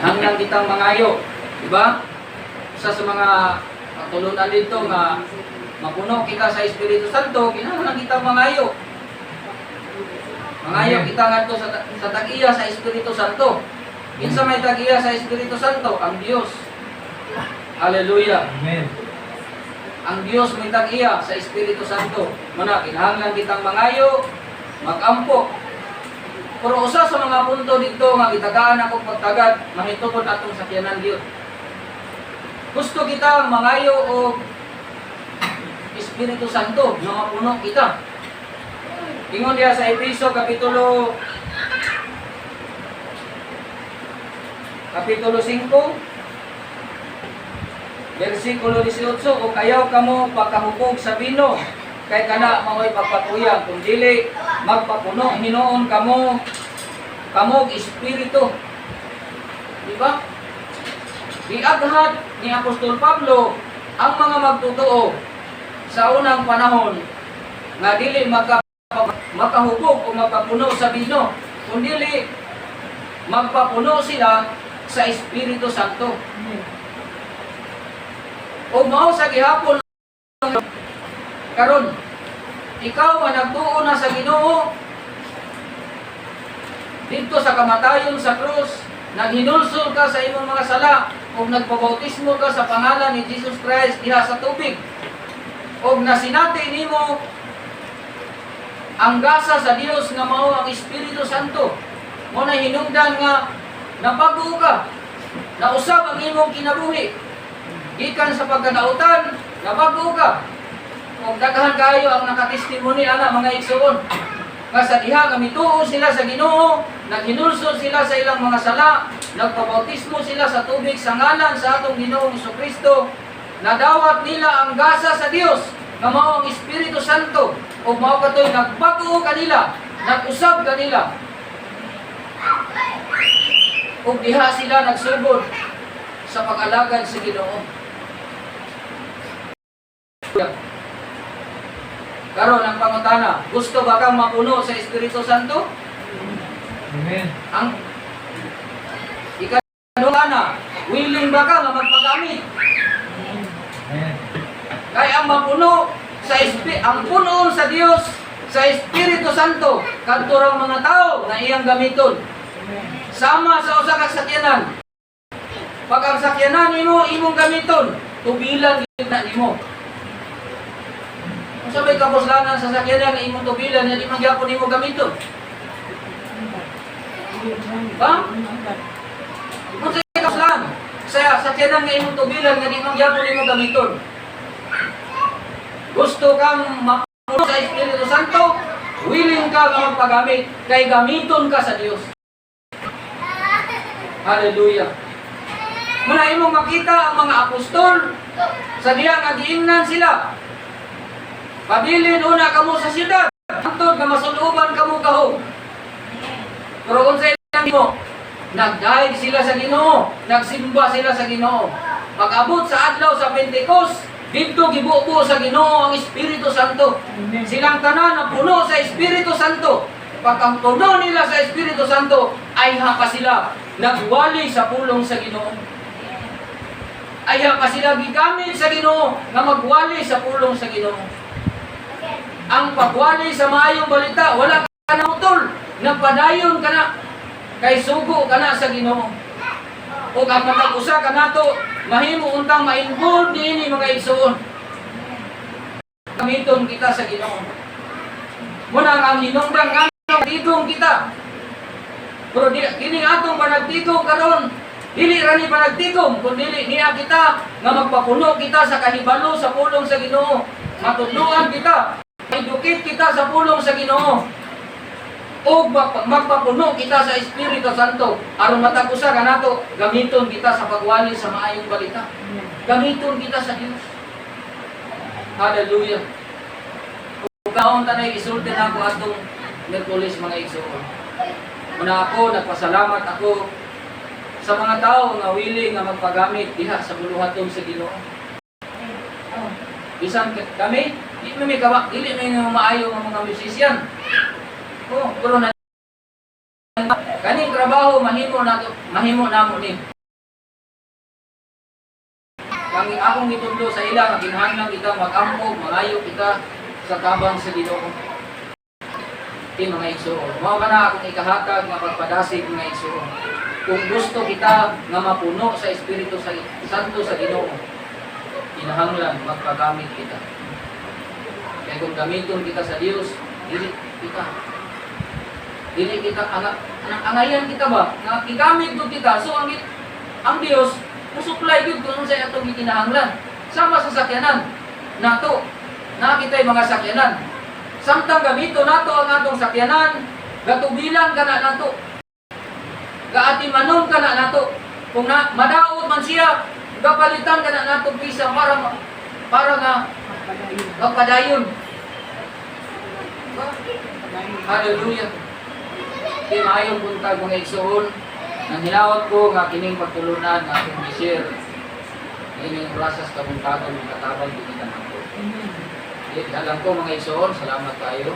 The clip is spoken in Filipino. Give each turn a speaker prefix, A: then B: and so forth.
A: Hanggang kitang mangayo. Diba? Isa sa mga tulunan dito nga mapuno kita sa Espiritu Santo, kinahanglan kitang mangayo. Mangayo kita ngadto sa tag-iya sa Espiritu Santo. Kinsa may tag-iya sa Espiritu Santo? Ang Dios. Hallelujah.
B: Amen.
A: Ang Dios may tag-iya sa Espiritu Santo. Muna, kinahanglan kitang mangayo, magampo. Pero usa sa mga punto dito nga gitagaan ako pagtagad, mahitungod atong sakyanan Dios. Gusto kita mangayo o Espiritu Santo, nga mapuno kita. Ingon diya sa Efeso kapitulo 5, versikulo 18, o kayaw kamo pagkahubog sa bino, kay kana mao'y pagpatuyang, kung dili magpapuno, hinoon kamog Espiritu. Diba? Giaghat ni Apostol Pablo ang mga magtotoo sa unang panahon nga dili makahubog o magpapuno sa bino, kung dili magpapuno sila sa Espiritu Santo. O mao sa gihapon karon, ikaw nga nagtuo na sa Ginoo dito sa kamatayon sa krus, naghinulsol ka sa imong mga sala, o nagpabautismo ka sa pangalan ni Jesus Christ diha sa tubig, o nasinati nimo ang gasa sa Dios nga mao ang Espiritu Santo, mo na hinungdan nga nabago ka, nausab ang imong kinabuhi, gikan sa pagkadautan, nabago ka. Kung daghan kayo ang nakatestimony ana mga igsoon, nga sa diha nga mituo sila sa Ginoo, naghinulsol sila sa ilang mga sala, nagpabautismo sila sa tubig sa ngalan sa atong Ginoong Hesukristo, nadawat nila ang gasa sa Dios nga mao ang Espiritu Santo, o mao katoy nagbago kanila, nag-usab kanila, o diha sila nagsugod sa pag-alagad sa Ginoo. Karon ang pangutana, gusto ba kang mapuno sa Espiritu Santo?
B: Amen.
A: Ang ikaduha, willing ba ka nga magpagamit?
B: Amen.
A: Kaya ang mapuno sa ang puno sa Dios sa Espiritu Santo kadto ra mga tao na iyang gamiton. Sama sa usa ka sakyanan. Pag ang sakyanan nimo imong gamiton, tubilan gyud na nimo. Kung sabay kapuslanan sa sakyanan imong tubilan, hindi man gyapon nimo gamiton. Ba? Kung sabay kapuslanan sa sakyanan nga imong tubilan, hindi man gyapon nimo gamiton. Gusto kang mapuno sa Espiritu Santo, willing ka nga magpagamit, kay gamiton ka sa Dios. Hallelujah. Muna imong makita ang mga apostol sa diha nga giingnan sila. Pabilin una kamo sa siyudad, hangtod nga masuluban kamo kahog. Pero unsa ilang mo? Nagdaig sila sa Ginoo, nagsimba sila sa Ginoo. Pag-abot sa adlaw sa Pentecost, dito gibuo sa Ginoo ang Espiritu Santo. Silang tanan na puno sa Espiritu Santo. Pagka puno nila sa Espiritu Santo, ay pa sila nagwali sa pulong sa Ginoo. Ay pa sila gigamit sa Ginoo na magwali sa pulong sa Ginoo. Ang pagwali sa maayong balita, wala ka na utol, nagpadayon ka na, kay sugo ka na sa Ginoo. O ang matag-usa ka na to, mahimo untang ma-involve niini mga igsoon. Gamiton kita sa Ginoo. Muna ang hinungdan nga tigong kita. Pero kini atong panagtigong karon, dili ra ni panagtigong, kun dili niya kita nga magpapuno kita sa kahibalo sa pulong sa Ginoo. Matudloan kita, edukit kita sa pulong sa Ginoo. O magpapuno kita sa Espiritu Santo aron matag-usa kanato gamiton kita sa pagwali sa maayong balita. Gamiton kita sa Dios. Hallelujah. Kung kaon tanay isulti na ako atong Miyerkules mga igsoon. Muna ako nagpasalamat ako sa mga tao nga willing nga magpagamit diha sa buluhaton sa Ginoo. Bisan kami, dili may maayo nga mga musician. Pero na kaning trabaho mahimo namo ni Ang akong gitundo sa ila nga kinahanglan kita mag-ampog, mangayo kita sa tabang sa Ginoo. Ti mga igsoon, mao kana akong ikahatag nga pagpadasig mga igsoon. Kung gusto kita nga mapuno sa Espiritu Santo sa Ginoo, kinahanglan magpagamit kita. Kaya kung gamiton kita sa Dios, dili kita angayan kita ba nga igamit gud kita. So ang Dios musuplay gud kung sa atong gikinahanglan. Sama sa sakyanan nato. Na kita'y mga sakyanan. Samtang gamito nato ang atong sakyanan, gatubilan kana nato. Gaatimanon kana nato. Kung madaot man siya, gapalitan kana nato pisa para nga magpadayon. Hallelujah. Di maayong buntag mga igsoon. Nang hinawat ko nga kining pagtulunan nga akong i-share. Ining process kabuntagan ng katabang dinitan ako. Alam ko mga igsoon, salamat kayo.